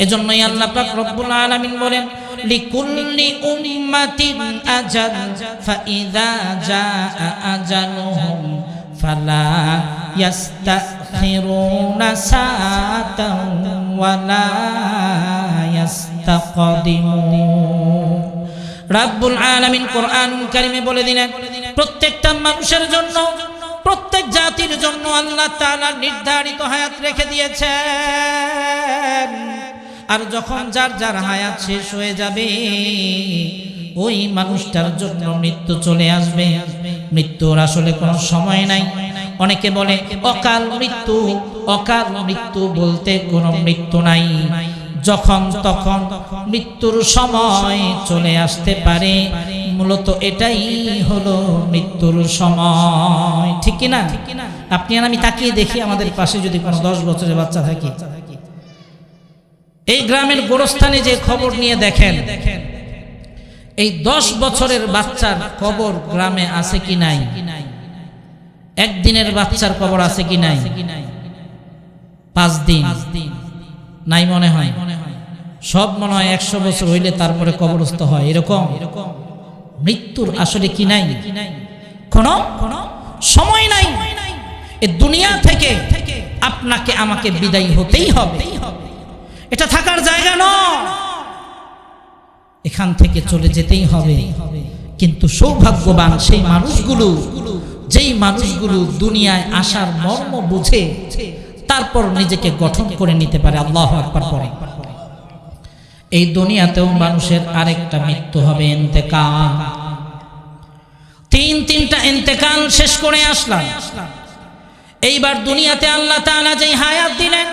এজন্যই আল্লাহ পাক রব্বুল আলামিন বলেন লিকুল্লি উম্মাতিন আজাল ফাইযা জাআ আজালুহুম ফালা ইয়াস্তাখিরুনা সাআতান ওয়ালা ইয়াস্তাকদিমুন। রব্বুল আলামিন কোরআনুল কারীমে বলে দিলেন প্রত্যেকটা মানুষের জন্য, প্রত্যেক জাতির জন্য আল্লাহ তাআলা নির্ধারিত হায়াত রেখে দিয়েছেন। আর যখন যার যার হায়াত শেষ হয়ে যাবে ওই মানুষটার জন্য মৃত্যু চলে আসবে। মৃত্যুর আসলে কোনো সময় নাই। অনেকে বলে অকাল মৃত্যু, অকাল মৃত্যু বলতে কোনো মৃত্যু নাই, যখন তখন মৃত্যুর সময় চলে আসতে পারে। মূলত এটাই হলো মৃত্যুর সময়, ঠিক কি না? আপনি আর আমি তাকিয়ে দেখি আমাদের পাশে যদি কোনো 10 বছরের বাচ্চা থাকে, এই গ্রামের গোরস্থানে যে খবর নিয়ে দেখেন, এই 10 বছরের বাচ্চার কবর গ্রামে আছে কি নাই? একদিনের বাচ্চার কবর আছে কি নাই? 5 দিন নাই মনে হয়। সব মনে হয় 100 বছর হইলে তারপরে কবরস্থ হয়, এরকম। মৃত্যুর আসলে কি নাই? কোনো সময় নাই। এই দুনিয়া থেকে আপনাকে আমাকে বিদায় হতেই হবে, এটা থাকার জায়গা নয়, এখান থেকে চলে যেতেই হবে। কিন্তু সৌভাগ্যবান সেই মানুষগুলো, যেই মানুষগুলো দুনিয়ায় আসার মর্ম বুঝে তারপর নিজেকে গঠন করে নিতে পারে। আল্লাহু আকবার পড়ে। এই দুনিয়াতেও মানুষের আরেকটা মৃত্যু হবে, ইন্তেকাল। তিনটা ইন্তেকাল শেষ করে আসলাম। এইবার দুনিয়াতে আল্লাহ তাআলা যেই হায়াত দিলেন,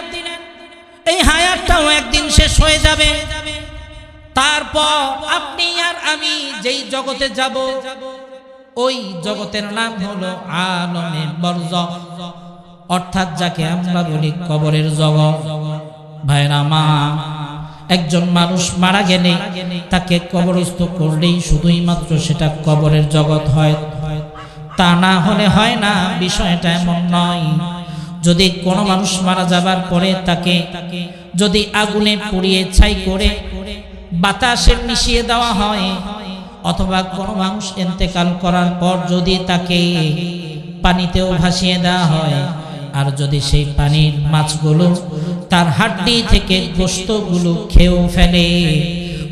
এই হায়াতটাও একদিন শেষ হয়ে যাবে। তারপর আপনি আর আমি যেই জগতে যাব, ওই জগতের নাম হলো আলমে বরজখ, অর্থাৎ যাকে আমরা বলি কবরের জগৎ। ভাইরা মা, একজন মানুষ মারা গেলে তাকে কবরস্থ করলেই শুধুই মাত্র সেটা কবরের জগৎ হয়, তা না হলে হয় না। বিষয়টা এমন নয়। যদি কোনো মানুষ মারা যাবার পরে তাকে যদি আগুনে পুড়িয়ে ছাই করে বাতাসে মিশিয়ে দেওয়া হয়, অথবা কোনো মানুষ ইন্তেকাল করার পর যদি তাকে পানিতেও ভাসিয়ে দেওয়া হয়, আর যদি সেই পানির মাছগুলো তার হাড্ডি থেকে গোশতগুলো খেয়েও ফেলে,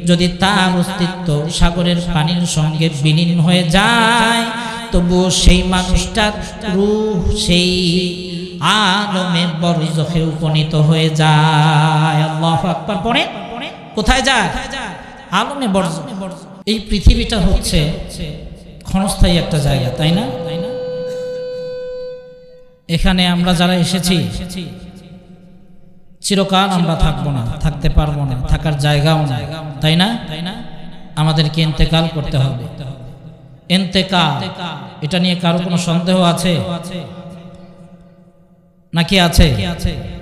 যদি তার অস্তিত্ব সাগরের পানির সঙ্গে বিলীন হয়ে যায়, তবুও সেই মানুষটার রূহ সেই আলমে বরজখে উপনীত হয়ে যায়। আল্লাহু আকবার পড়ে। কোথায় যায়? আলমে বরজখ। এই পৃথিবীটা হচ্ছে ক্ষণস্থায়ী একটা জায়গা, তাই না? এখানে আমরা যারা এসেছি চিরকাল আমরা থাকবো না, থাকতে পারবো না, থাকার জায়গাও না, তাই না? আমাদেরকে ইন্তেকাল করতে হবে। ইন্তেকাল, এটা নিয়ে কারো কোনো সন্দেহ আছে নাকি? আছে?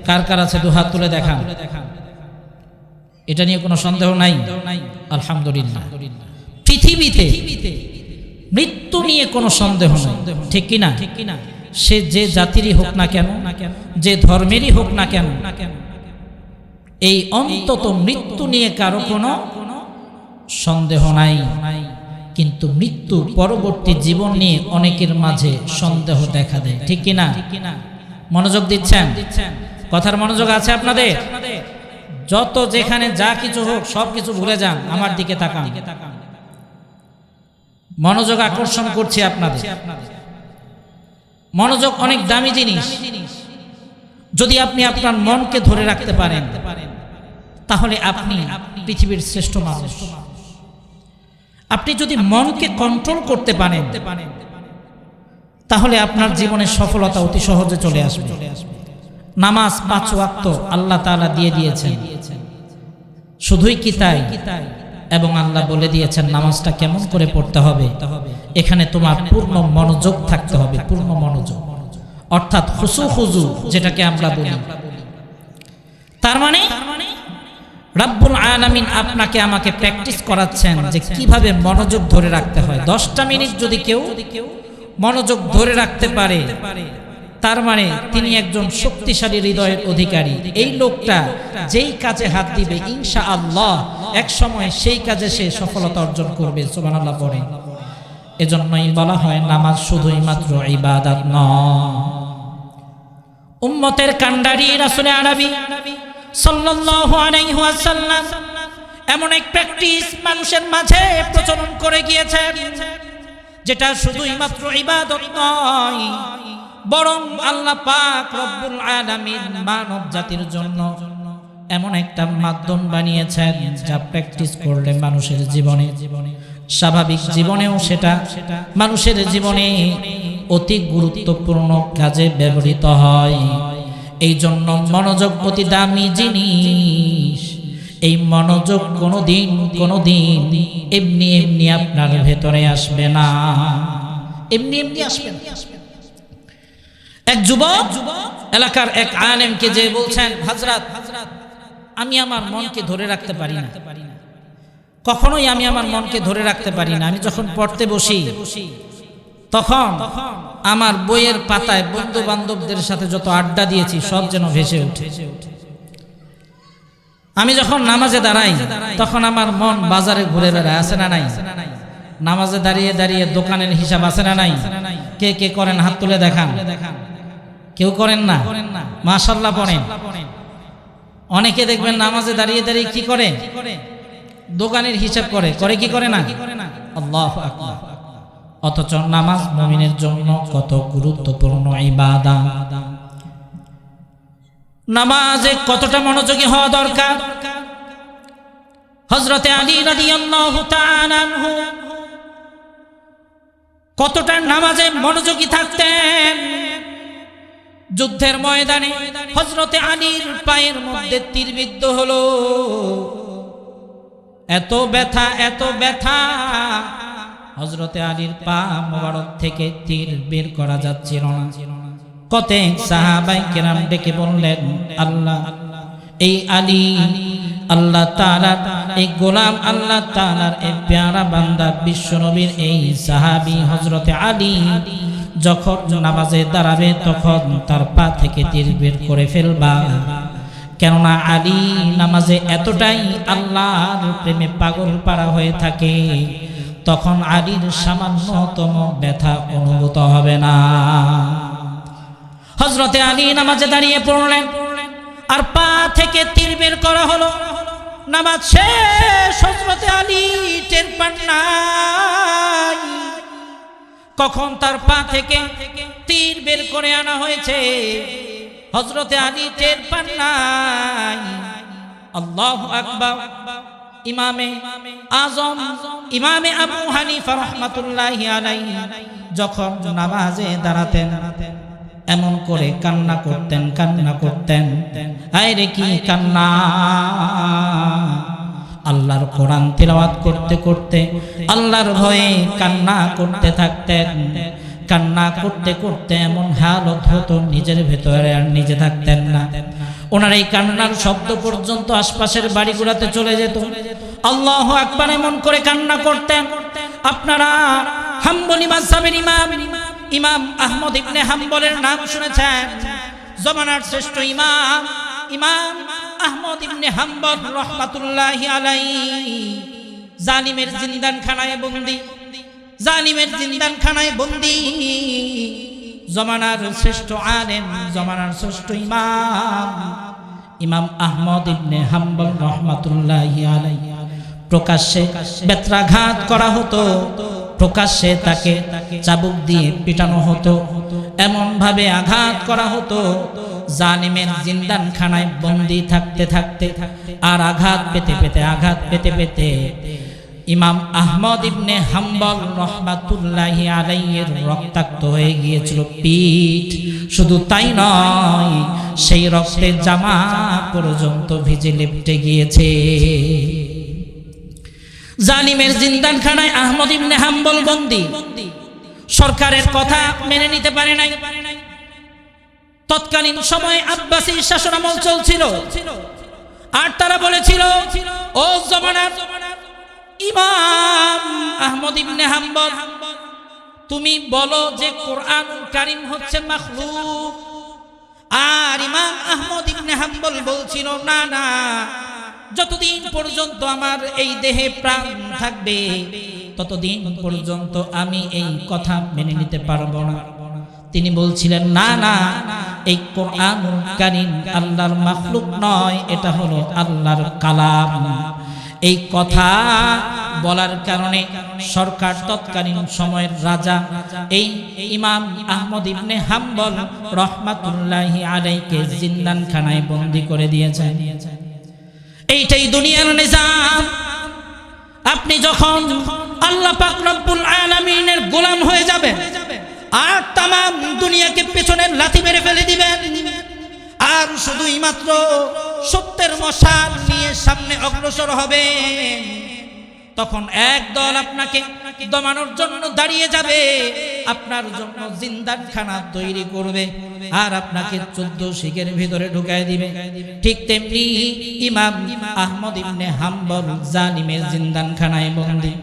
কার কার আছে? দুহাত তুলে দেখান। এটা নিয়ে কোনো সন্দেহ নাই? আলহামদুলিল্লাহ। পৃথিবীতে মৃত্যু নিয়ে কোনো সন্দেহ নাই, ঠিক কি না? সে যে জাতিরই হোক না কেন, যে ধর্মেরই হোক না কেন, এই অন্তত মৃত্যু নিয়ে কারো কোনো সন্দেহ নাই। কিন্তু মৃত্যু পরবর্তী জীবন নিয়ে অনেকের মাঝে সন্দেহ দেখা দেয়, ঠিক কি না? মনোযোগ দিচ্ছেন? কথার মনোযোগ আছে আপনাদের? যত যেখানে যা কিছু হোক সব কিছু ভুলে যান, আমার দিকে তাকান। মনোযোগ আকর্ষণ করছি আপনাদের। মনোযোগ অনেক দামি জিনিস। যদি আপনি আপনার মনকে ধরে রাখতে পারেন, তাহলে আপনি পৃথিবীর শ্রেষ্ঠ মানুষ। আপনি যদি মনকে কন্ট্রোল করতে পারেন, তাহলে আপনার জীবনের সফলতা অতি সহজে চলে আসবে। নামাজ 5 ওয়াক্ত আল্লাহ তাআলা দিয়ে দিয়েছেন। শুধুই কি তাই? এবং আল্লাহ বলে দিয়েছেন নামাজটা কেমন করে পড়তে হবে। এখানে তোমার পূর্ণ মনোযোগ থাকতে হবে, পূর্ণ মনোযোগ, অর্থাৎ খুশু যেটাকে আমরা বলি। তার মানে রব্বুল আলামিন আপনাকে আমাকে প্র্যাকটিস করাচ্ছেন যে কিভাবে মনোযোগ ধরে রাখতে হয়। 10টা মিনিট যদি কেউ মনোযোগ ধরে রাখতে পারে, তার মানে তিনি একজন শক্তিশালী হৃদয়ের অধিকারী। এই লোকটা যেই কাজে হাত দিবে ইনশাআল্লাহ এক সময় সেই কাজে সে সফলতা অর্জন করবে। সুবহানাল্লাহ পড়ে। এজন্যই বলা হয় নামাজ শুধুই মাত্র ইবাদত নয়। উম্মতের কান্ডারি রাসূল আরবি সাল্লাল্লাহু আলাইহি ওয়াসাল্লাম এমন এক প্র্যাকটিস মানুষের মাঝে প্রচলন করে গিয়েছেন যেটা শুধুই মাত্র ইবাদত নয়, বরং আল্লাহ পাক রব্বুল আলামিন মানব জাতির জন্য এমন একটা মাধ্যম বানিয়েছেন যা প্র্যাকটিস করলে মানুষের জীবনে, স্বাভাবিক জীবনেও সেটা মানুষের জীবনে অতি গুরুত্বপূর্ণ কাজে ব্যবহৃত হয়। এই জন্য মনোযোগ অতি দামি জিনিস। এই মনোযোগ কোনোদিন এমনি এমনি আপনার ভেতরে আসবে না, এমনি এমনি আসবে না। এক যুবক এলাকার এক আলেমকে যে বলছেন, হযরত আমি আমার মনকে ধরে রাখতে পারি না, কখনোই আমি আমার মনকে ধরে রাখতে পারি না। আমি যখন পড়তে বসি তখন আমার বইয়ের পাতায় বন্ধু বান্ধবদের সাথে যত আড্ডা দিয়েছি সব যেন ভেসে ওঠে। আমি যখন নামাজে দাঁড়াই তখন আমার মন বাজারে ঘুরে বেড়ায়, আছে না নাই? নামাজে দাঁড়িয়ে দাঁড়িয়ে দোকানের হিসাব আছে না নাই? কে কে করেন হাত তুলে দেখান। কেউ করেন না? মাশাআল্লাহ পড়েন। অনেকে দেখবেন নামাজে দাঁড়িয়ে দাঁড়িয়ে কি করে? দোকানের হিসাব করে কি করে না? আল্লাহু আকবার। অথচ নামাজ মুমিনের জন্য কত গুরুত্বপূর্ণ ইবাদত। নামাজে কতটা মনোযোগী হওয়া দরকার। হযরত আলী রাদিয়াল্লাহু তাআলা আনহু কতটা নামাজে মনোযোগী থাকতেন। যুদ্ধের ময়দানে হযরত আলীর পায়ের মধ্যে তীর বিদ্ধ হলো। এত ব্যথা হযরত আলীর পা মোবারক থেকে তীর বের করা যাচ্ছিল না। কতেক সাহাবায়ে কেরাম ডেকে বললেন, আল্লাহ এই আলী আল্লাহ তাআলার এই গোলাম, আল্লাহ তাআলার এই প্যারা বান্দা বিশ্বনবীর এই সাহাবী হযরত আলী যখন নামাজে দাঁড়াবে তখন তার পা থেকে তীর বের করে ফেলবা। কেননা আলী নামাজে এতটাই আল্লাহর প্রেমে পাগল পারা হয়ে থাকে, তখন আলীর সামান্যতম ব্যথা অনুভূত হবে না। হযরতে আলী নামাজে দাঁড়িয়ে পড়লেন আর পা থেকে তীর বের করা হলো। নামাজ শেষ, হযরতে আলী টের পান নাই কখন তার পা থেকে তীর বের করে আনা হয়েছে। হযরতে আলী টের পান নাই। আল্লাহু আকবার। ইমামে আজম ইমামে আবু হানিফা রাহমাতুল্লাহি আলাইহি যখন নামাজে দাঁড়াতেন এমন করে কান্না করতেন। আরে কি কান্না! আল্লাহর কোরআন তিলাওয়াত করতে করতে আল্লাহর ভয়ে কান্না করতে থাকতেন। কান্না করতে করতে এমন হালত হতো নিজের ভেতরে আর নিজে থাকতেন না। ওনার এই কান্নার শব্দ পর্যন্ত আশপাশের বাড়িগুলোতে চলে যেত। আল্লাহু আকবার এমন করে কান্না করতেন। আপনারা হাম্বলি মাযহাবের ইমাম আহমদ ইবনে হাম্বলের নাম শুনেছেন। জমানার শ্রেষ্ঠ ইমাম আহমদ ইবনে হাম্বল রাহমাতুল্লাহি আলাইহি জালিমের জিন্দানখানায় বন্দী। জমানার শ্রেষ্ঠ আলেম, জমানার শ্রেষ্ঠ ইমাম আহমদ ইবনে হাম্বল রাহমাতুল্লাহি আলাইহি প্রকাশ্যে বেত্রাঘাত করা হতো, প্রকাশ্যে তাকে চাবুক দিয়ে পিটানো হতো, এমন ভাবে আঘাত করা হতো জালিমের জিন্দানখানায় বন্দী থাকতে আর আঘাত পেতে পেতে ইমাম আহমদ ইবনে হাম্বল রাহমাতুল্লাহি আলাইহির রক্তাক্ত হয়ে গিয়েছিল পিঠ। শুধু তাই নয়, সেই রক্তে জামা পর্যন্ত ভিজে লেপ্টে গিয়েছে। জালিমের জিন্দানখানায় আহমদ ইবনে হাম্বল বন্দী। সরকারের কথা মেনে নিতে পারে নাই। তৎকালীন সময়ে আব্বাসী শাসনামল চলছিল আর তারা বলেছিল, ও জমানার ইমাম আহমদ ইবনে হাম্বল, তুমি বলো যে কোরআন কারীম হচ্ছে মাখলুক। আর ইমাম আহমদ ইবনে হাম্বল বলছিল না না, যতদিন পর্যন্ত আমার এই দেহে প্রাণ থাকবে ততদিন পর্যন্ত আমি এই কথা মেনে নিতে পারবো না। তিনি বলছিলেন না না, এই কোরআন কারীম আল্লাহর মাখলুক নয়, এটা হলো আল্লাহর কালাম। এই কথা বলার কারণে সরকার তৎকালীন সময়ের রাজা এই ইমাম আহমদ ইবনে হাম্বল রহমাতুল্লাহি আলাইহিকে জিন্দানখানায় বন্দী করে দিয়েছেন। এইটাই দুনিয়ার নিজাম। আপনি যখন আল্লাহ পাক রব্বুল আলামিনের গোলাম হয়ে যাবেন আর তামাম দুনিয়াকে পেছনের লাথি মেরে ফেলে দিবেন, আর শুধুই মাত্র সত্যের মশাল নিয়ে সামনে অগ্রসর হবেন, তখন একদল আপনাকে দমানোর জন্য দাঁড়িয়ে যাবে, আপনার জন্য জিন্দানখানা তৈরি করবে আর আপনাকে 14 শিকের ভিতরে ঢুকায় দিবে। ঠিক তেমনি ইমাম আহমদ ইবনে হাম্বল জালিমের জিন্দানখানায় বন্দী।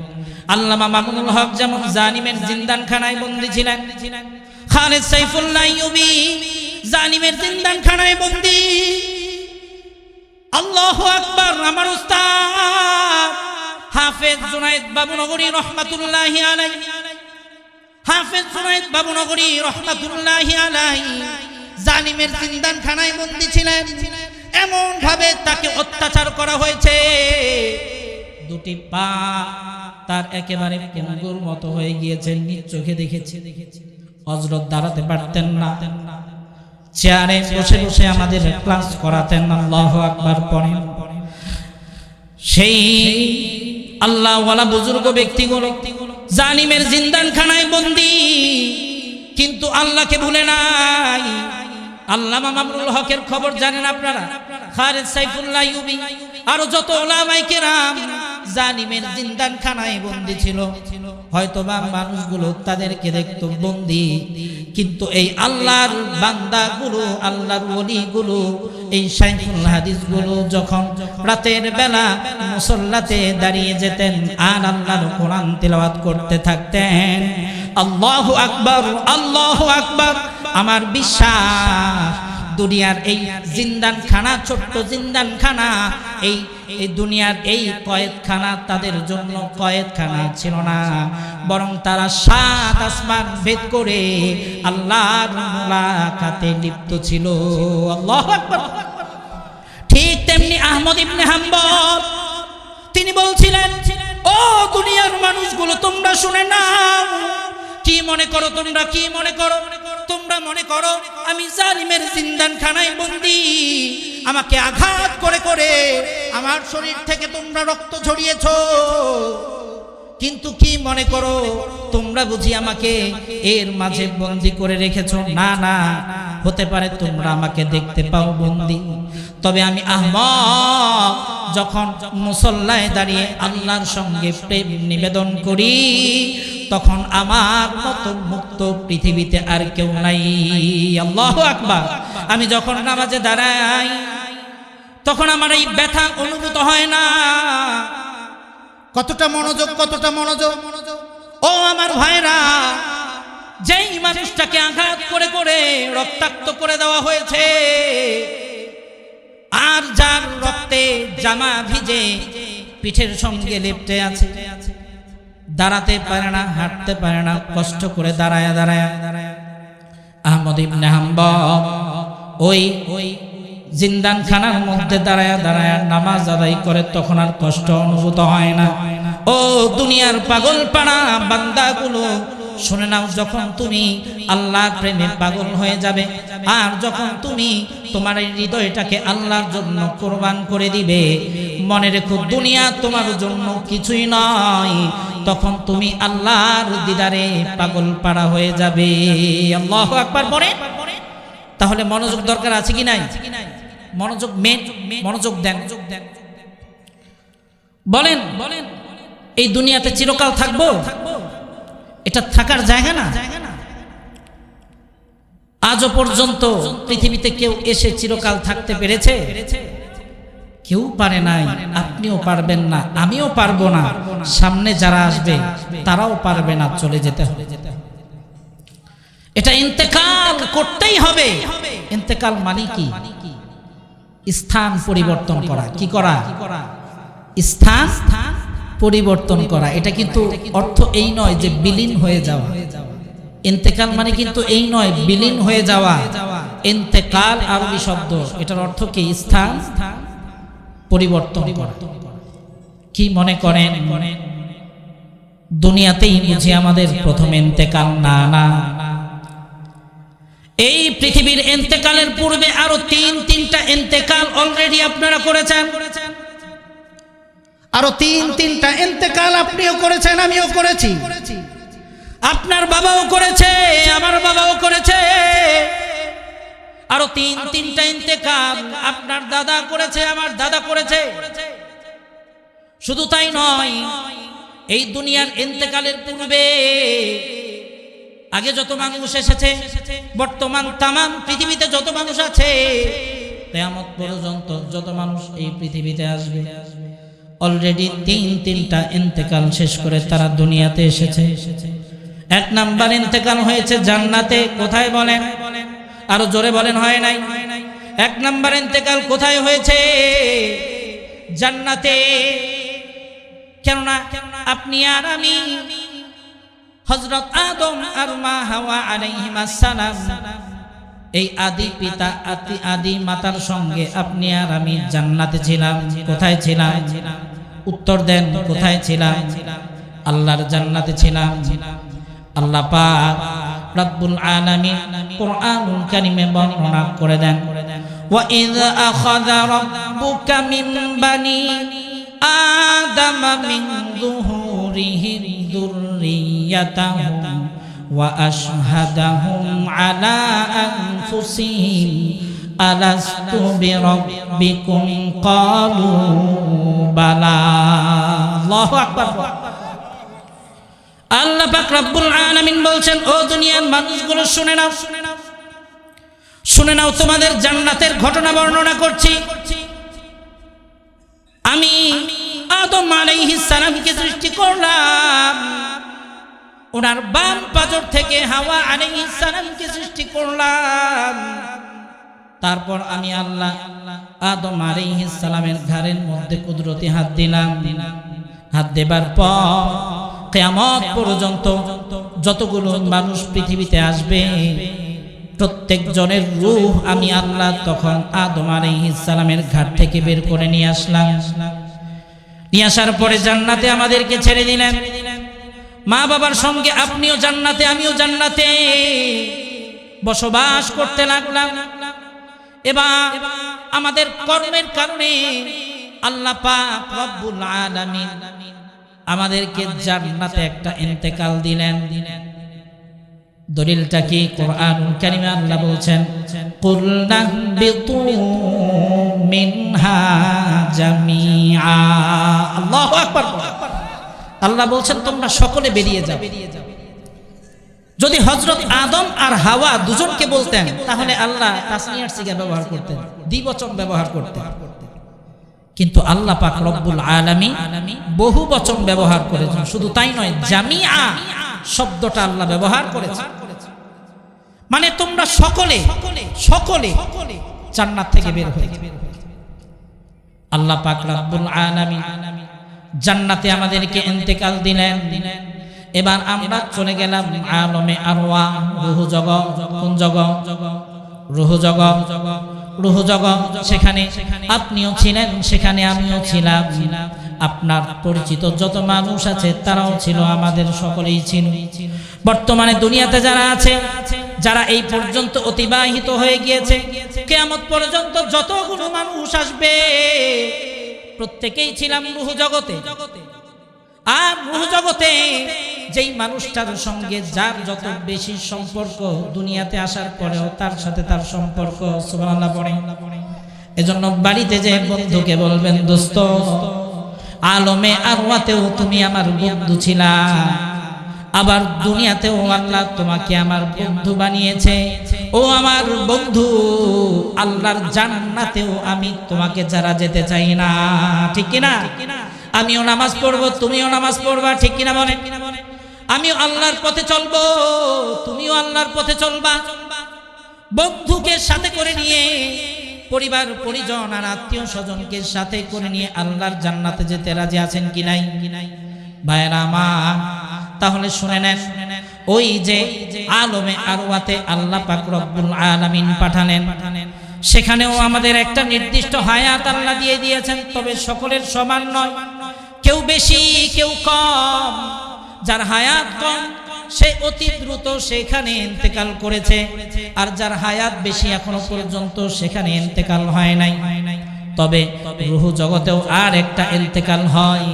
আল্লামা মামুনুল হক যেমন জালিমের জিন্দানখানায় বন্দী ছিলেন, খালেদ সাইফুল্লাহ আইয়ুবী জালিমের জিন্দানখানায় বন্দী। আল্লাহু আকবার। আমার উস্তাদ হাফেজ জুনায়েদ বাবুনগরী রহমাতুল্লাহি আলাইহি, হাফেজ জুনায়েদ বাবুনগরী রহমাতুল্লাহি আলাইহি জালিমের জিন্দানখানায় বন্দী ছিলেন। এমন ভাবে তাকে অত্যাচার করা হয়েছে, দুটি পা তার একেবারে পঙ্গুর মতো হয়ে গিয়েছে, নিজ চোখে দেখেছে। হযরত দাঁড়াতে পারতেন না, চেয়ারে বসে বসে আমাদের ক্লাস করাতেন। আল্লাহু আকবার পড়েন। সেই আল্লাহওয়ালা বুজুর্গ ব্যক্তিগুলো জালিমের জিন্দানখানায় বন্দী, কিন্তু আল্লাহকে ভুলে নাই। আল্লামা মামুনুল হকের খবর জানেন আপনারা, খালেদ সাইফুল্লাহ আইয়ুবী আর যত উলামায়ে কেরাম জালিমের জিন্দানখানায় বন্দী ছিল। হয়তোবা মানুষগুলো তাদেরকে দেখতো বন্দী, কিন্তু এই আল্লাহর বান্দাগুলো, আল্লাহর ওলিগুলো, এই শাইখুল হাদিসগুলো যখন রাতের বেলা মুসল্লাতে দাঁড়িয়ে যেতেন আর আল্লাহর কোরআন তিলাওয়াত করতে থাকতেন, আল্লাহু আকবার, আল্লাহু আকবার, আমার বিশ্বাস দুনিয়ার এই জিন্দানখানা, ছোট্ট জিন্দানখানা, এই দুনিয়ার এই কয়েদখানা তাদের জন্য কয়েদখানা ছিল না, বরং তারা 7 আসমান ভেদ করে আল্লাহর মুলাকাতে লিপ্ত ছিল। আল্লাহু আকবার। ঠিক তেমনি আহমদ ইবনে হাম্বল তিনি বলছিলেন, ও দুনিয়ার মানুষগুলো তোমরা শুনে নাও। কি মনে করো তোমরা? কি মনে করো? তোমরা মনে করো আমি জালিমের জিন্দানখানায় বন্দী, আমাকে আঘাত করে করে আমার শরীর থেকে তোমরা রক্ত ঝরিয়েছো, কিন্তু কি মনে করো তোমরা বুঝি আমাকে এর মাঝে বন্দী করে রেখেছো? না না, হতে পারে তোমরা আমাকে দেখতে পাও বন্দী, তবে আমি আহমদ যখন মুসল্লায় দাঁড়িয়ে আল্লাহর সঙ্গে প্রেম নিবেদন করি, তখন আমার মতো মুক্ত পৃথিবীতে আর কেউ নাই। আল্লাহু আকবার। আমি যখন নামাজে দাঁড়াই তখন আমার এই ব্যথা অনুভূত হয় না। কতটা মনোযোগ, কতটা মনোযোগ! ও আমার ভাইরা, যেই মানুষটাকে আঘাত করে করে রক্তাক্ত করে দেওয়া হয়েছে আর যার রক্তে জামা ভিজে পিঠের সঙ্গে লেপ্টে আছে, দাঁড়াতে পারে না, হাঁটতে পারে না, কষ্ট করে দাঁড়ায় দাঁড়ায় আহমদ ইবনে হাম্বল ওই জিন্দানখানার মধ্যে দাঁড়ায় দাঁড়ায় নামাজ আদায় করে, তখন আর কষ্ট অনুভূত হয় না। ও দুনিয়ার পাগল পাড়া বান্দাগুলো, শুনে নাও, যখন তুমি আল্লাহর প্রেমে পাগল হয়ে যাবে আর যখন তুমি তোমার এই হৃদয়টাকে আল্লাহর জন্য কোরবান করে দিবে, মনে রেখো দুনিয়া তোমার জন্য কিছুই নয়, তখন তুমি আল্লাহর দিদারে পাগল পাড়া হয়ে যাবে। আল্লাহু আকবার পড়ে। তাহলে মনোযোগ দরকার আছে কি নাই? মনোযোগ, মনোযোগ দেন। বলেন, এই দুনিয়াতে চিরকাল থাকবো? এটা থাকার জায়গা না। আজও পর্যন্ত পৃথিবীতে কেউ এসে চিরকাল থাকতে পেরেছে? কেউ পারে নাই, আপনিও পারবেন না, আমিও পারবো না, সামনে যারা আসবে তারাও পারবে না, চলে যেতে হবে। এটা ইন্তেকাল করতেই হবে। ইন্তেকাল মানে কি? স্থান পরিবর্তন করা। কি করা? স্থান পরিবর্তন করা। এটা কিন্তু অর্থ এই নয় যে বিলীন হয়ে যাওয়া। ইন্তেকাল মানে কিন্তু এই নয় বিলীন হয়ে যাওয়া। ইন্তেকাল আরবি শব্দ, এটার অর্থ কি? স্থান পরিবর্তন করা। কি মনে করেন দুনিয়াতেই বুঝি আমাদের প্রথম ইন্তেকাল? না না, এই পৃথিবীর ইন্তেকালের পূর্বে আরো তিনটা ইন্তেকাল অলরেডি আপনারা করেছেন। আরো তিনটা ইন্তেকাল আপনিও করেছেন, আমিও করেছি, আপনার বাবাও করেছে, আমার বাবাও করেছে। আরো তিনটা ইন্তেকাল আপনার দাদা করেছে, আমার দাদা করেছে। শুধু তাই নয়, এই দুনিয়ার ইন্তেকালের পূর্বে আগে যত মানুষ এসেছে, বর্তমান তামাম পৃথিবীতে যত মানুষ আছে, কিয়ামত পর্যন্ত যত মানুষ এই পৃথিবীতে আসবে, অলরেডি তিনটা ইন্তেকাল শেষ করে তারা দুনিয়াতে এসেছে। এক নাম্বার ইন্তেকাল হয়েছে জান্নাতে। কোথায় বলেন? আরো জোরে বলেন। হয় নাই? এক নাম্বার ইন্তেকাল কোথায় হয়েছে? জান্নাতে। কেননা আপনি আর আমি, হযরত আদম আর মা হাওয়া আলাইহিস সালাম, এই আদি পিতা আদি মাতার সঙ্গে আপনি আর আমি জান্নাতে ছিলাম। কোথায় ছিলাম? উত্তর দেন, কোথায় ছিলাম? আল্লাহর জান্নাতে ছিলাম। আল্লাহ পাক রব্বুল আলামিন কুরআনুল কারীমে বর্ণনা করে দেন, ওয়া ইয আখাযা রাব্বুকা মিন বানি আদামা মিন যুহুরিহিম যুররিয়াতাহুম ওয়া আশহাদাহুম আলা আনফুসিহিম আলাস্তু বিরাব্বিকুম ক্বালু বালা। আল্লাহু আকবার। আল্লাহ পাক রব্বুল আলামিন বলছেন, ও দুনিয়ার মানুষগুলো শুনে নাও, শুনে নাও, তোমাদের জান্নাতের ঘটনা বর্ণনা করছি। আমি আদম আলাইহিস সালামকে সৃষ্টি করলাম, ওনার বাম পাজর থেকে হাওয়া আলাইহিস সালামকে সৃষ্টি করলাম। তারপর আমি আল্লাহ আদম আলাইহিস সালামের ঘাড়ের মধ্যে কুদরতি হাত দিলাম। হাত দেবার পর কিয়ামত পর্যন্ত যতগুলো মানুষ পৃথিবীতে আসবে, প্রত্যেক জনের রূহ আমি আল্লাহ তখন আদম আলাইহিস সালামের ঘাট থেকে বের করে নিয়ে আসলাম। নিয়ে আসার পরে জান্নাতে আমাদেরকে ছেড়ে দিলেন। মা বাবার সঙ্গে আপনিও জান্নাতে, আমিও জান্নাতে বসবাস করতে লাগলাম। এবার আমাদের কর্মের কারণে আল্লাহ পাক রব্বুল আলামিন আমাদেরকে জান্নাতে একটা ইন্তেকাল দিলেন। দলিলটা কি? কোরআনুল কারীমে আল্লাহ বলছেন, কুলনা বিতু মিনহা জামিআ। আল্লাহু আকবার। আল্লাহ বলছেন তোমরা সকলে বেরিয়ে যাও। যদি হযরত আদম আর হাওয়া দুজনকে বলতেন তাহলে আল্লাহ তাসনিয়ার সিগা ব্যবহার করতেন, দ্বিবচন ব্যবহার করতেন। কিন্তু আল্লাহ পাক রব্বুল আলামিন বহু বচন ব্যবহার করেছেন। শুধু তাই নয়, জামিআ শব্দটা আল্লাহ ব্যবহার করেছেন। মানে তোমরা সকলে সকলে জান্নাত থেকে বের হয়ে আল্লাহ পাক রব্বুল আলামিন জান্নাতে আমাদেরকে ইন্তেকাল দিলেন। এবার আমরা চলে গেলাম আলমে আরওয়াহ, রূহ জগৎ। কোন জগৎ? রূহ জগৎ। রূহ জগৎ, সেখানে আপনিও ছিলেন, সেখানে আমিও ছিলাম। আপনার পরিচিত যত মানুষ আছে তারাও ছিল, আমাদের সকলেই ছিল। বর্তমানে দুনিয়াতে যারা আছে, যারা এই পর্যন্ত অতিবাহিত হয়ে গিয়েছে, কিয়ামত পর্যন্ত যতগুলো মানুষ আসবে প্রত্যেকেই ছিলাম রূহ জগতে। আর রূহ জগতে যেই মানুষটার সঙ্গে যার যত বেশি সম্পর্ক, দুনিয়াতে আসার পরেও তার সাথে তার সম্পর্ক, সুবহানাল্লাহ পড়ে। এজন্য বাড়িতে যে বন্ধুকে বলবেন, দোস্ত আলমে আরওয়াতেও তুমি আমার বন্ধু ছিলা, আবার দুনিয়াতেও আল্লাহ তোমাকে আমার বন্ধু বানিয়েছে। ও আমার বন্ধু, আল্লাহর জান্নাতেও আমি তোমাকে যারা যেতে চাই না, ঠিক কিনা? আমিও নামাজ পড়বো, তুমিও নামাজ পড়বা, ঠিক কিনা বলেন? আমিও আল্লাহর পথে চলবো, তুমিও আল্লাহর পথে চলবা। বন্ধুকে সাথে করে নিয়ে, পরিবার পরিজন আর আত্মীয় স্বজনকে সাথে করে নিয়ে আল্লাহর জান্নাতে যেতে রাজি আছেন কি নাই? ভাইরা আমার, তাহলে শুনে নেন, ওই যে আলমে আরওয়াতে আল্লাহ পাক রব্বুল আলামিন পাঠালেন, সেখানেও আমাদের একটা নির্দিষ্ট হায়াত আল্লাহ দিয়ে দিয়েছেন। তবে সকলের সমান নয়, কেউ বেশি কেউ কম। যার হায়াত কম সে অতি দ্রুত সেখানে ইন্তেকাল করেছে, আর যার হায়াত বেশি এখনো পর্যন্ত সেখানে ইন্তেকাল হয় নাই। তবে রূহ জগতেও আর একটা ইন্তেকাল হয়।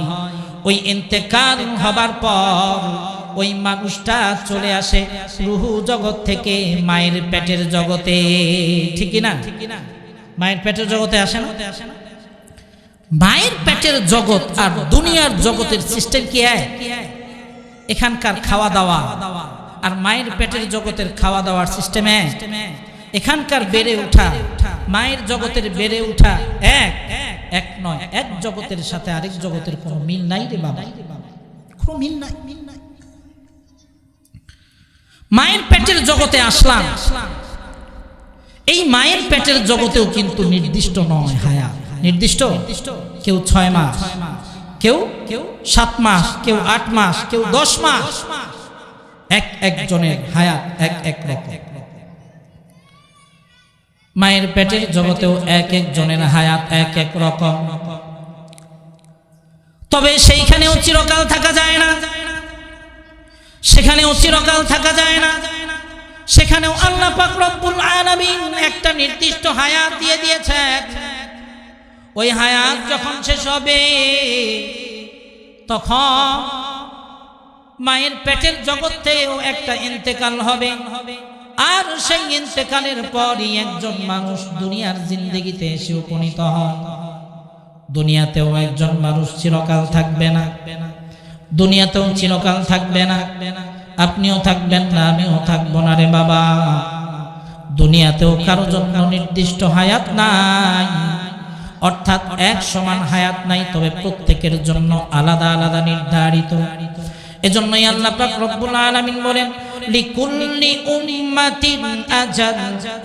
ওই ইন্তেকাল হবার পর ওই মানুষটা চলে আসে রূহ জগৎ থেকে মায়ের পেটের জগতে, ঠিক না? মায়ের পেটের জগতে আসে না? মায়ের পেটের জগৎ আর দুনিয়ার জগতের সিস্টেম কি এক? এখানকার খাওয়া দাওয়া আর মায়ের পেটের জগতের খাওয়া দাওয়ার সিস্টেম এক। এখানকার বেড়ে ওঠা, মায়ের জগতের বেড়ে ওঠা এক নয়। এক জগতের সাথে আরেক জগতের কোনো মিল নাই রে বাবা, কোনো মিল নাই। মায়ের পেটের জগতে আসলাম, এই মায়ের পেটের জগতেও কিন্তু নির্দিষ্ট নয় হায়াত। নির্দিষ্ট কেউ 6 মাস, কেউ 7 মাস, কেউ 8 মাস, কেউ 10 মাস। একজনের হায়াত এক রকম। মায়ের পেটের জগতেও একজনের হায়াত এক রকম। তবে সেইখানেও চিরকাল থাকা যায় না, সেখানেও চিরকাল থাকা যায় না। সেখানেও আল্লাহ পাক রব্বুল আলামিন একটা নির্দিষ্ট হায়াত দিয়ে দিয়েছেন। ওই হায়াত যখন শেষ হবে তখন মায়ের পেটের জগৎ থেকেও একটা ইন্তেকাল হবে। আর সেই ইন্তেকালের পরই একজন মানুষ দুনিয়ার জিন্দেগিতে এসে উপনীত হয়। দুনিয়াতেও একজন মানুষ চিরকাল থাকবে না, দুনিয়াতেও চিরকাল থাকবে না। আপনিও থাকবেন না, আমিও থাকবো না রে বাবা। দুনিয়াতেও কারো জন্য নির্দিষ্ট হায়াত নাই, অর্থাৎ এক সমান হায়াত নাই। তবে প্রত্যেকের জন্য আলাদা আলাদা নির্ধারিত। এজন্যই আল্লাহ পাক রব্বুল আলামিন বলেন, লিকুল্লি উম্মাতিন আজাল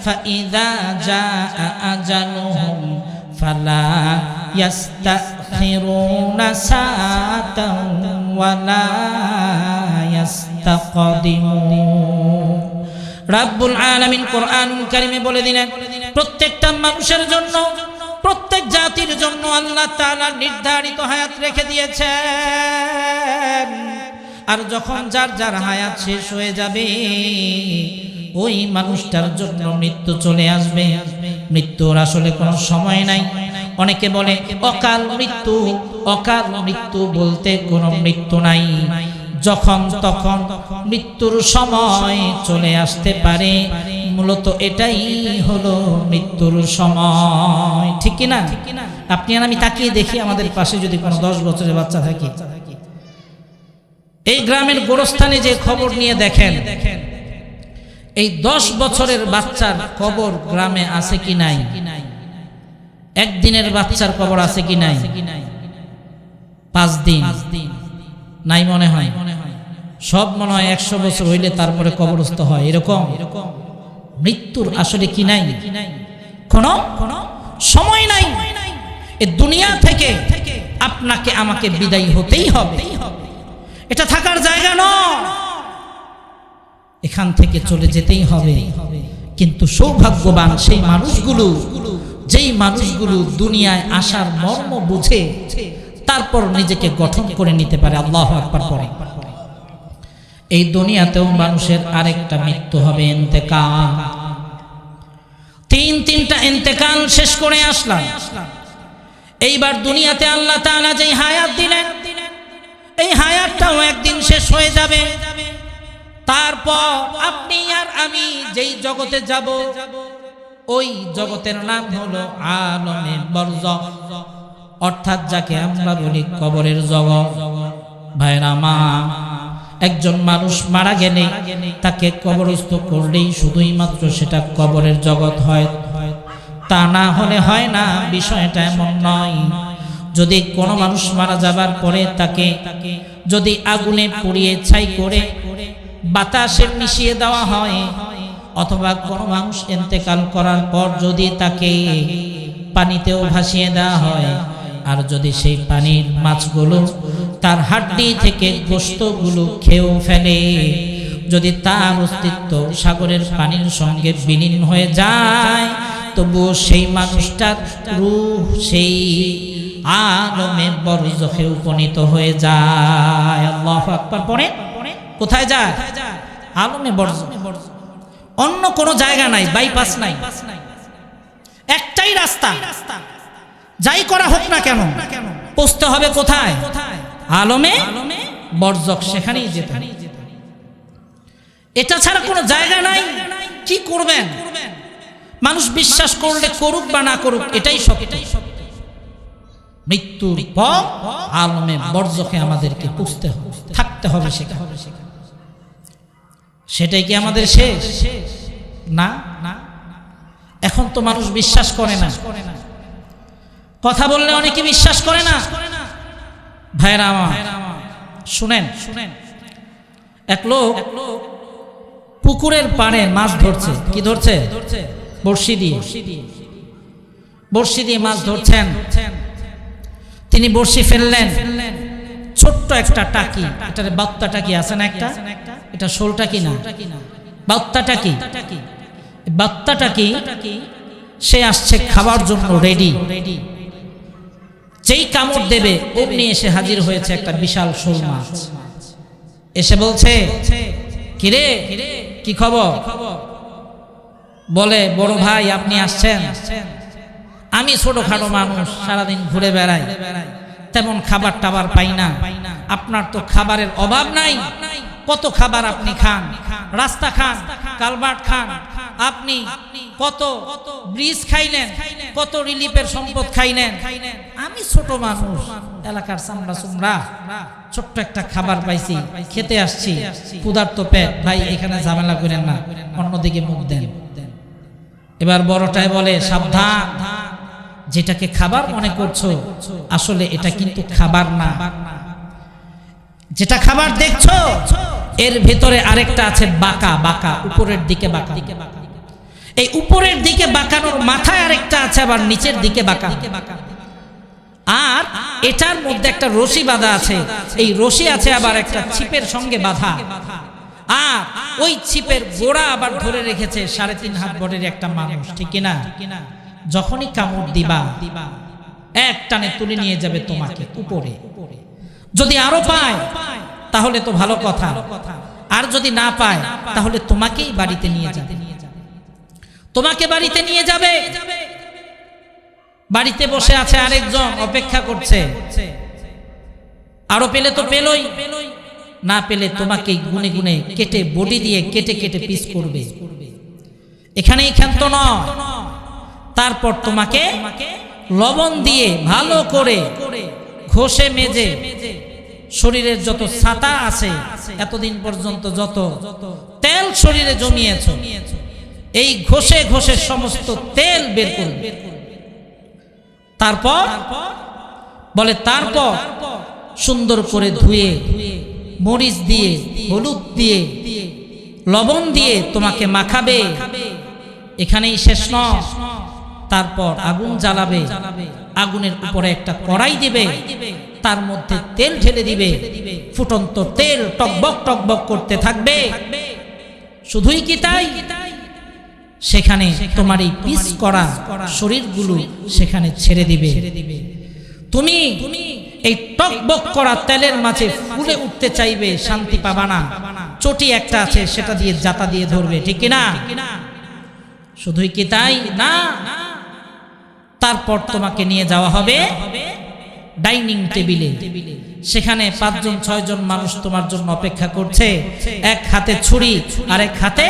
ফাইযা জাআ আজালুহুম ফালা ইয়াস্তাখিরুনা সাআতান ওয়ালা ইয়াস্তাকদিমুন। রব্বুল আলামিন কোরআনুল কারীমে বলে দিলেন, প্রত্যেকটা মানুষের জন্য, প্রত্যেক জাতির জন্য আল্লাহ তাআলা নির্ধারিত হায়াত রেখে দিয়েছেন। আর যখন যার যার হায়াত শেষ হয়ে যাবে, ওই মানুষটার জন্য মৃত্যু চলে আসবে। মৃত্যুর আসলে কোনো সময় নাই। অনেকে বলে অকাল মৃত্যু, অকাল মৃত্যু বলতে কোনো মৃত্যু নাই। যখন তখন মৃত্যুর সময় চলে আসতে পারে, মূলত এটাই হলো মৃত্যুর সময়, ঠিক কি না? আপনি আর আমি তাকিয়ে দেখি আমাদের পাশে যদি কোনো 10 বছরের বাচ্চা থাকে, এই গ্রামের গোরস্থানে যে খবর নিয়ে দেখেন, এই 10 বছরের বাচ্চার কবর গ্রামে আছে কি নাই? একদিনের বাচ্চার কবর আছে কি নাই? 5 দিন নাই মনে হয়। সব মনে হয় 100 বছর হইলে তারপরে কবরস্থ হয়, এরকম। মৃত্যুর আসলে কি নাই? কোনো সময় নাই। এই দুনিয়া থেকে আপনাকে আমাকে বিদায় হতেই হবে। এটা থাকার জায়গা নয়, এখান থেকে চলে যেতেই হবে। কিন্তু সৌভাগ্যবান সেই মানুষগুলো, যেই মানুষগুলো দুনিয়ায় আসার মর্ম বুঝে তারপর নিজেকে গঠন করে নিতে পারে। আল্লাহু আকবার পড়ে। এই দুনিয়াতেও মানুষের আরেকটা মৃত্যু হবে, ইন্তেকাল। তিনটা ইন্তেকাল শেষ করে আসলাম। এইবার দুনিয়াতে আল্লাহ তাআলা যেই হায়াত দিলেন, এই হায়াতটাও একদিন শেষ হয়ে যাবে। তারপর আপনি আর আমি যেই জগতে যাব, ওই জগতের নাম হলো আলমে বরজখ, অর্থাৎ যাকে আমরা বলি কবরের জগৎ। ভাইরা মা, একজন মানুষ মারা গেলে তাকে কবরস্থ করলেই শুধুই মাত্র সেটা কবরের জগৎ হয়, তা না হলে হয় না। বিষয়টা এমন নয়। যদি কোনো মানুষ মারা যাবার পরে তাকে যদি আগুনে পুড়িয়ে ছাই করে বাতাসে মিশিয়ে দেওয়া হয়, অথবা কোনো মানুষ ইন্তেকাল করার পর যদি তাকে পানিতেও ভাসিয়ে দেওয়া হয়, আর যদি সেই পানির মাছগুলো তার হাড্ডি থেকে গোশতগুলো খেয়েও ফেলে, যদি তার অস্তিত্ব সাগরের পানির সঙ্গে বিলীন হয়ে যায়, তবুও সেই মানুষটার রূহ সেই আলমে বরজখে উপনীত হয়ে যায়। আল্লাহু আকবার পড়ে কোথায় যায়? আলমে বরজখ। অন্য কোনো জায়গা নাই, বাইপাস নাই, একটাই রাস্তা। যাই করা হোক না কেন পৌঁছতে হবে কোথায়? আলমে বরজখ, সেখানেই যেতে হবে। এটা ছাড়া কোনো জায়গা নাই। কি করবেন? মানুষ বিশ্বাস করলে করুক বা না করুক, এটাই সত্য। মৃত্যুর পর আলমে বরজখে আমাদেরকে পৌঁছতে হবে, থাকতে হবে সেখানে। সেটাই কি আমাদের শেষ? না, এখন তো মানুষ বিশ্বাস করে না। কথা বললে অনেকে বিশ্বাস করে না। ভাইরা আমার শুনেন, এক লোক পুকুরের পাড়ে মাছ ধরছে। কি ধরছে? বড়শি দিয়ে মাছ ধরছেন। তিনি বড়শি ফেললেন, ছোট্ট একটা টাকি, এটার বাত্তা টাকি আছে না একটা, এটা শোল টাকি না, বাত্তা টাকি। বাত্তা টাকি সে আসছে খাবার জন্য রেডি। যেই কামড় দেবে অমনি এসে হাজির হয়েছে একটা বিশাল শোল মাছ। এসে বলছে, কিরে কি খবর? বলে, বড় ভাই আপনি আসছেন? আমি ছোটখাটো মানুষ, সারাদিন ঘুরে বেড়াই, তেমন খাবার টাবার পাই না। আপনার তো খাবারের অভাব নাই, কত খাবার আপনি খান, রাস্তা খান, কালভার্ট খান, আপনি কত ব্রিজ খাইলেন, কত রিলিফের সম্পদ খাইলেন। আমি ছোট মানুষ, এলাকার চামড়া চুমড়া, ছোট্ট একটা খাবার পাইছি, খেতে আসছি, ক্ষুধার্ত পেট। ভাই এখানে ঝামেলা করেন না, অন্যদিকে মুখ দেন। এবার বড়টাই বলে, সাবধান, যেটাকে খাবার মনে করছো আসলে এটা কিন্তু খাবার না। যেটা খাবার দেখছো এর ভেতরে আরেকটা আছে বাঁকা বাঁকা, উপরের দিকে বাঁকা। এই উপরের দিকে বাঁকানোর মাথায় আরেকটা আছে আবার নিচের দিকে বাঁকা। আর এটার মধ্যে একটা রশি বাঁধা আছে, এই রশি আছে আবার একটা ছিপের সঙ্গে বাঁধা। আর ওই ছিপের গোড়া আবার ধরে রেখেছে 3.5 হাত বড়ের একটা মানুষ, ঠিক কিনা? যখনই কামড় দিবা এক টানে তুলে নিয়ে যাবে তোমাকে উপরে। যদি আরো পায় তাহলে তো ভালো কথা, আর যদি না পায় তাহলে তোমাকেই বাড়িতে নিয়ে যাবে। তোমাকে বাড়িতে নিয়ে যাবে। বাড়িতে বসে আছে আরেকজন, অপেক্ষা করছে। আরো পেলে তো পেলই, না পেলে তোমাকে গুনে গুনে কেটে, বডি দিয়ে কেটে কেটে পিস করবে। এখানেই ক্ষান্ত নয়, তারপর তোমাকে লবণ দিয়ে ভালো করে ঘষে মেজে শরীরের যত ছাতা আছে, এতদিন পর্যন্ত যত তেল শরীরে জমিয়েছো, এই ঘষে ঘষে সমস্ত তেল বের করবে। তারপর বলে, তারপর সুন্দর করে ধুয়ে মরিচ দিয়ে, হলুদ দিয়ে, লবণ দিয়ে তোমাকে মাখাবে। এখানেই শেষ নয়, তারপর আগুন জ্বালাবে, আগুনের উপরে একটা কড়াই দিবে, তার মধ্যে তেল ঢেলে দিবে, ফুটন্ত তেল টকবক টকবক করতে থাকবে। শুধুই কি তাই, সেখানে তোমার এই পিস করা শরীরগুলো সেখানে ছেড়ে দিবে। তুমি এই টকবক করা তেলের মাঝে ফুলে উঠতে চাইবে, শান্তি পাবা না। চটি একটা আছে, সেটা দিয়ে জাতা দিয়ে ধরবে, ঠিক কিনা? শুধুই কি তাই না, তারপর তোমাকে নিয়ে যাওয়া হবে ডাইনিং টেবিলে। সেখানে 5 জন 6 জন মানুষ তোমার জন্য অপেক্ষা করছে। এক হাতে ছুরি আর এক হাতে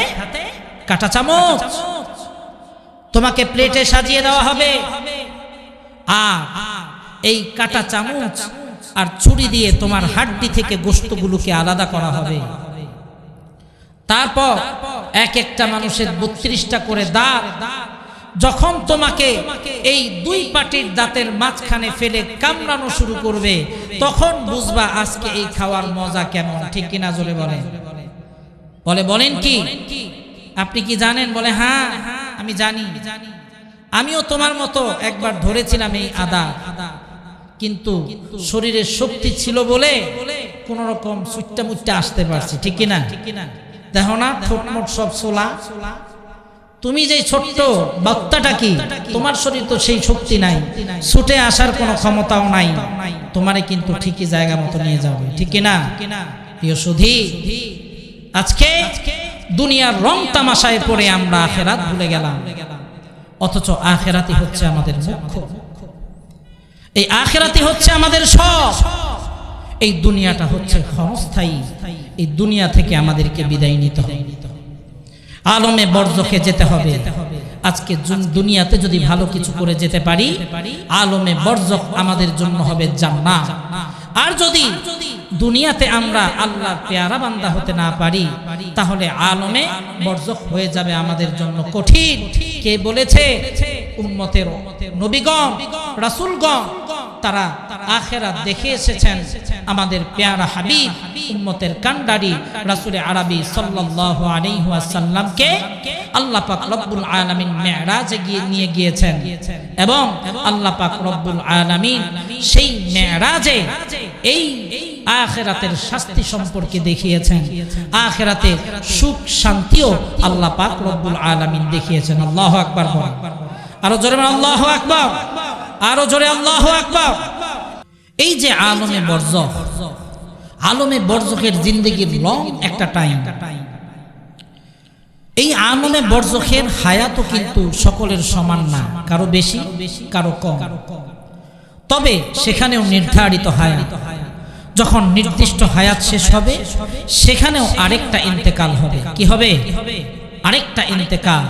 কাঁটা চামচ। তোমাকে প্লেটে সাজিয়ে দেওয়া হবে, আর এই কাঁটা চামচ আর ছুরি দিয়ে তোমার হাড্ডি থেকে গোশতগুলোকে আলাদা করা হবে। তারপর এক একটা মানুষের 32টা করে দাঁত, যখন তোমাকে এই দুই পাটির দাঁতের মাঝখানে ফেলে কামড়ানো শুরু করবে, তখন বুঝবা আজকে এই খাওয়ার মজা কেমন। ঠিক কিনা জোরে বলেন। বলেন কি আপনি কি জানেন? বলে হ্যাঁ আমি জানি, আমিও তোমার মতো একবার ধরেছিলাম এই আদা, কিন্তু শরীরের শক্তি ছিল বলে কোন রকম সুট্টা মুট্টা আসতে পারছি। ঠিক কিনা? দেখো না ঠোঁটমোট সব ছোলা। তুমি যে ছোট্ট বাচ্চাটা, কি তোমার শরীর তো সেই শক্তি নাই, ছুটে আসার কোনো ক্ষমতাও নাই, তোমারে কিন্তু ঠিকই জায়গা মতো নিয়ে যাবে। ঠিক কিনা? প্রিয় সুধী, আজকে দুনিয়ার রং তামাশায় পড়ে আমরা আখিরাত ভুলে গেলাম, অথচ আখিরাতই হচ্ছে আমাদের মুখ্য। এই আখিরাতই হচ্ছে আমাদের সব। এই দুনিয়াটা হচ্ছে ক্ষণস্থায়ী, এই দুনিয়া থেকে আমাদেরকে বিদায় নিতে হবে, আলমে বরজখে যেতে হবে। আজকে দুনিয়াতে যদি ভালো কিছু করে যেতে পারি, আলমে বরজখ আমাদের জন্য হবে জান্নাত। আর যদি দুনিয়াতে আমরা আল্লাহর পেয়ারা বান্দা হতে না পারি, তাহলে আলমে বরজখ হয়ে যাবে আমাদের জন্য কঠিন। কে বলেছে? উম্মতের নবীগণ, রাসূলগণ, তারা আখিরাত দেখে এসেছেন। আমাদের পেয়ারা হাবিব, উম্মতের কান্ডারি রাসূলে আরবি সাল্লাল্লাহু আলাইহি ওয়াসাল্লামকে আল্লাহ পাক রব্বুল আলামিন মেরাজে নিয়ে গিয়েছেন, এবং আল্লাহ পাক রব্বুল আলামিন সেই মেরাজে এই আখিরাতের শাস্তি সম্পর্কে দেখিয়েছেন, আখিরাতের সুখ শান্তিও আল্লাহ পাক রব্বুল আলামিন দেখিয়েছেন। আল্লাহু আকবার। আরো জোরে আল্লাহু আকবার, আরো জোরে আল্লাহু আকবার। এই যে আলমে বরজখ, আলমে বরজখের জিন্দেগির লং একটা টাইম। এই আলমে বরজখের হায়াতও কিন্তু সকলের সমান না, কারো বেশি কারো কম। তবে সেখানেও নির্ধারিত হায়াত। যখন নির্দিষ্ট হায়াত শেষ হবে, সেখানেও আরেকটা ইন্তেকাল হবে। কি হবে? আরেকটা ইন্তেকাল।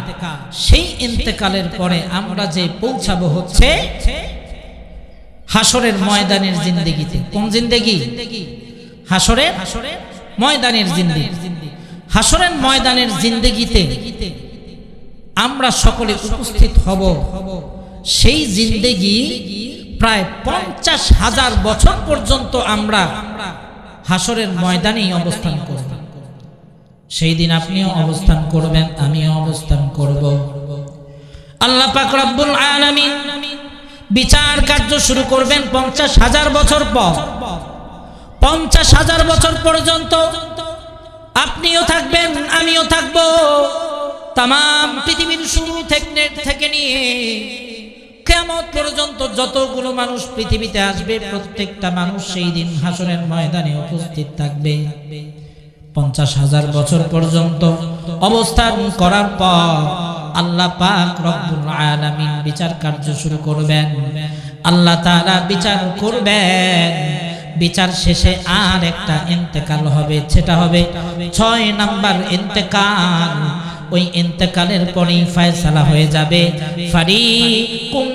সেই ইন্তেকালের পরে আমরা যে পৌঁছাবো হচ্ছে হাসরের ময়দানের জিন্দেগিতে। কোন জিন্দেগি? হাসরের ময়দানের জিন্দেগি। হাসরের ময়দানের জিন্দেগিতে আমরা সকলে উপস্থিত হব। সেই জিন্দেগি প্রায় 50,000 বছর পর্যন্ত আমরা হাসরের ময়দানেই অবস্থান করব। সেই দিন আপনিও অবস্থান করবেন, আমিও অবস্থান করব। আল্লাহ পাক রব্বুল আলামিন বিচার কার্য শুরু করবেন 50,000 বছর পর। 50,000 বছর পর্যন্ত আপনিও থাকবেন, আমিও থাকব। তাম পৃথিবীর শুরু থেকে নিয়ে কিয়ামত পর্যন্ত যতগুলো মানুষ পৃথিবীতে আসবে, প্রত্যেকটা মানুষ সেই দিন হাসরের ময়দানে উপস্থিত থাকবে। 50,000 বছর পর্যন্ত অবস্থান করার পর আল্লাহ পাক রব্বুল আলামিন বিচার কার্য শুরু করবেন। আল্লাহ তাআলা বিচার করবেন। বিচার শেষে আর একটা ইন্তেকাল হবে, সেটা হবে 6 নাম্বার ইন্তেকাল। ওই ইন্তেকালের পরেই ফয়সালা হয়ে যাবে ফারিকুম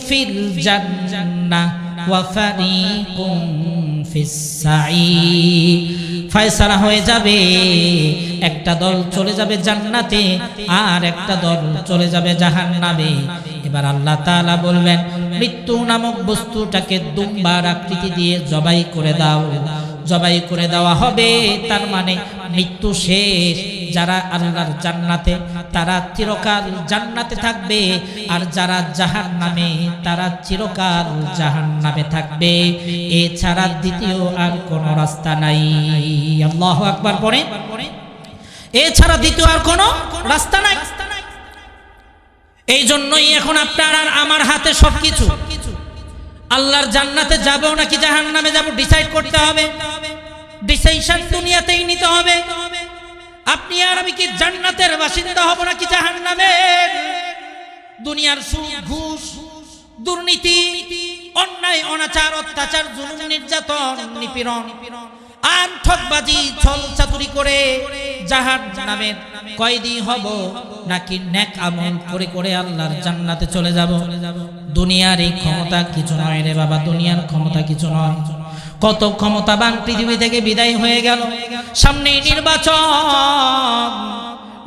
ফিল জান্নাহ ওয়া ফারিকুম ফিস সাঈর। ফয়সালা হয়ে যাবে, একটা দল চলে যাবে জান্নাতে, আর একটা দল চলে যাবে জাহান্নামে। এবার আল্লাহ তাআলা বলবেন, মৃত্যু নামক বস্তুটাকে দুম্বার আকৃতি দিয়ে জবাই করে দাও। জবাই করে দেওয়া হবে, তার মানে মৃত্যু শেষ। যারা আল্লাহর জান্নাতে, তারা চিরকাল জান্নাতে থাকবে, আর যারা জাহান্নামে, তারা চিরকাল জাহান্নামে থাকবে। এছাড়া দ্বিতীয় আর কোনো রাস্তা নাই। আল্লাহু আকবার পড়ে। এছাড়া দ্বিতীয় আর কোনো রাস্তা নাই। এই জন্যই এখন আপনার আর আমার হাতে সবকিছু। আল্লাহর জান্নাতে যাব নাকি জাহান্নামে যাব ডিসাইড করতে হবে। ডিসিশন দুনিয়াতেই নিতে হবে। আপনি আর আমি কি জান্নাতের বাসিন্দা হব নাকি জাহান্নামের? দুনিয়ার সুদ, ঘুষ, দুর্নীতি, অন্যায়, অনাচার, অত্যাচার, জুলুম, নির্যাতন, নিপীড়ন আর ঠকবাজি, ছল চাতুরি করে জাহান্নামের কয়েদি হব, নাকি নেক আমল করে করে আল্লাহর জান্নাতে চলে যাব? দুনিয়ার এই ক্ষমতা কিছু নয় রে বাবা, দুনিয়ার ক্ষমতা কিছু নয়। কত ক্ষমতাবান পৃথিবী থেকে বিদায় হয়ে গেল। সামনে নির্বাচন,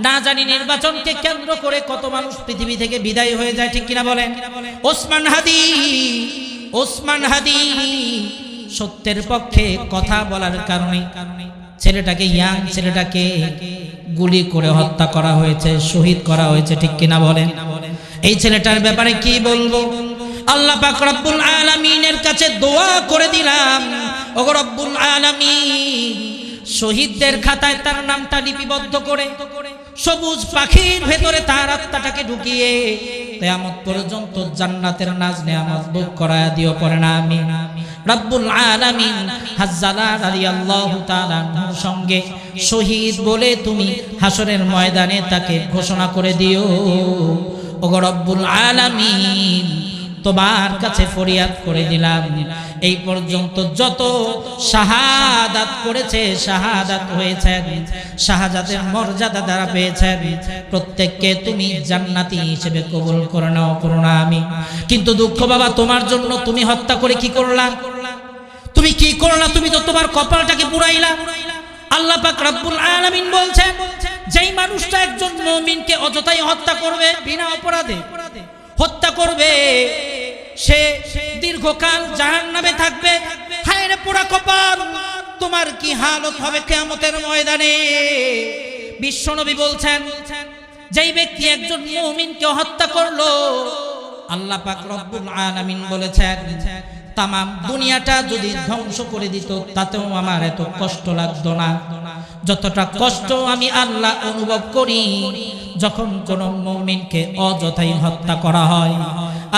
না জানি নির্বাচনকে কেন্দ্র করে কত মানুষ পৃথিবী থেকে বিদায় হয়ে যায়, ঠিক কিনা বলেন? ওসমান হাদি সত্যের পক্ষে কথা বলার কারণে ছেলেটাকে, ইয়াং ছেলেটাকে গুলি করে হত্যা করা হয়েছে, শহীদ করা হয়েছে, ঠিক কিনা বলেন? এই ছেলেটার ব্যাপারে কি বলবো? আল্লাহ পাক রব্বুল আলামিনের কাছে দোয়া করে দিলাম, ওগো রব্বুল আলামিন, শহীদদের খাতায় তার নামটা লিপিবদ্ধ করে সবুজ পাখির ভেতরে তার আত্মাটাকে ঢুকিয়ে কিয়ামত পর্যন্ত জান্নাতের নাজ নেয়ামত ভোগ করায়া দিও, পড়ে না আমিন। রব্বুল আলামিন হাজ্জালা রাদিয়াল্লাহু তাআলা আনহুর সঙ্গে শহীদ বলে তুমি হাসরের ময়দানে তাকে ঘোষণা করে দিও। ওগো রব্বুল আলামিন, তোমার কাছে ফরিয়াদ করে দিলাম, এই পর্যন্ত যত শাহাদাত করেছে, শাহাদাত হয়েছে, শাহাদাতের মর্যাদা দ্বারা পেয়েছেন, প্রত্যেককে তুমি জান্নাতি হিসেবে কবুল করে নাও, করুন আমিন। কিন্তু দুঃখ বাবা, তোমার জন্য তুমি হত্যা করে কি করলা? তুমি কি করলা? তুমি তো তোমার কপালটাকে পুরাইলা। আল্লাহ পাক রব্বুল আলামিন বলছেন, যেই মানুষটা একজন মুমিনকে অযথাই হত্যা করবে, বিনা অপরাধে হত্যা করবে, সে দীর্ঘকাল জাহান্নামে থাকবে। হায় রে পোড়া কপাল, তোমার কি হালত হবে কিয়ামতের ময়দানে। বিশ্বনবী বলছেন, যেই ব্যক্তি একজন মুমিনকে হত্যা করলো, আল্লাহ পাক রব্বুল আলামিন বলেছেন, তাম দুনিয়াটা যদি ধ্বংস করে দিত তাতেও আমার এত কষ্ট লাগতো না, যতটা কষ্ট আমি আল্লাহ অনুভব করি যখন কোন মুমিনকে অযথাই হত্যা করা হয়।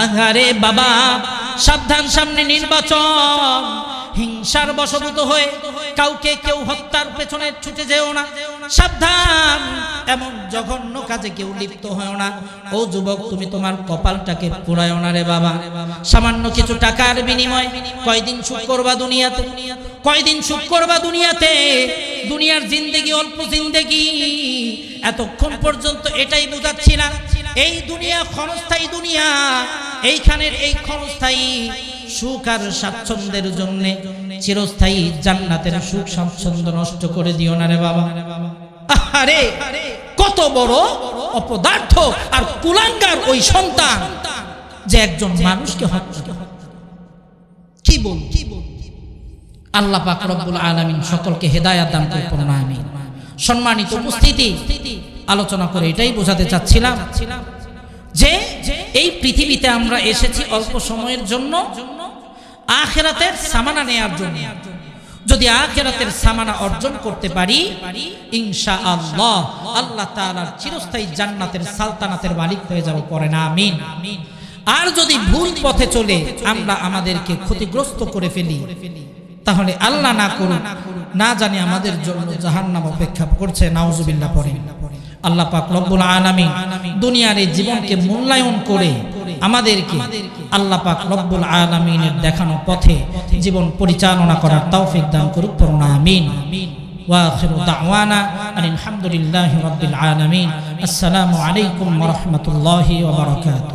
আহারে বাবা, সাবধান, সামনে নির্বাচন। হিংসার বশবর্তী হয়ে কাউকে কেউ হত্যার পেছনে ছুটে যেও না, সাবধান। এমন জঘন্য কাজে কেউ লিপ্ত হয় না। ও যুবক, তুমি তোমার কপালটাকে পুরায়ও না রে বাবা। সামান্য কিছু টাকার বিনিময় কয়দিন সুখ করবা দুনিয়াতে, কয়দিন সুখ করবা দুনিয়াতে। দুনিয়ার জিন্দেগি অল্প জিন্দেগি। এতক্ষণ পর্যন্ত এটাই বুঝাচ্ছি না, এই দুনিয়া ক্ষণস্থায়ী দুনিয়া, এইখানের এই ক্ষণস্থায়ী সুখ আর স্বাচ্ছন্দ্যের জন্য চিরস্থায়ী জান্নাতের সুখ স্বাচ্ছন্দ্য নষ্ট করে দিও না রে বাবা। আরে কত বড় অপদার্থ আর কুলাঙ্গার ওই সন্তান যে একজন মানুষকে হত্যা। কি বল? আল্লাহ পাক রব্বুল আলামিন সকলকে হেদায়েত দান করুন, আমিন। সম্মানিত উপস্থিতি, আলোচনা করে এটাই বোঝাতে চাচ্ছিলাম যে এই পৃথিবীতে আমরা এসেছি অল্প সময়ের জন্য, আখিরাতের সামানা নেয়ার জন্য। যদি আখিরাতের সামানা অর্জন করতে পারি, ইনশাআল্লাহ আল্লাহ তাআলার চিরস্থায়ী জান্নাতের সালতানাতের মালিক হয়ে যাব, পড়ে না আমিন। আর যদি ভুল পথে চলে আমরা আমাদেরকে ক্ষতিগ্রস্ত করে ফেলি, তাহলে আল্লাহ না করুন, না জানি আমাদের জন্য জাহান্নাম অপেক্ষা করছে, নাউজুবিল্লাহ পড়েন। আল্লাহ পাক রব্বুল আলামিন দুনিয়ার এই জীবনকে মূল্যায়ন করে আমাদেরকে আল্লাহ পাক রব্বুল আলামিনের দেখানো পথে জীবন পরিচালনা করার তৌফিক দান করুক, পড়ুন আমিন। ওয়া আখিরু দাওয়ানা আলহামদুলিল্লাহি রাব্বিল আলামিন। আসসালামু আলাইকুম ওয়া রাহমাতুল্লাহি ওয়া বারাকাতুহু।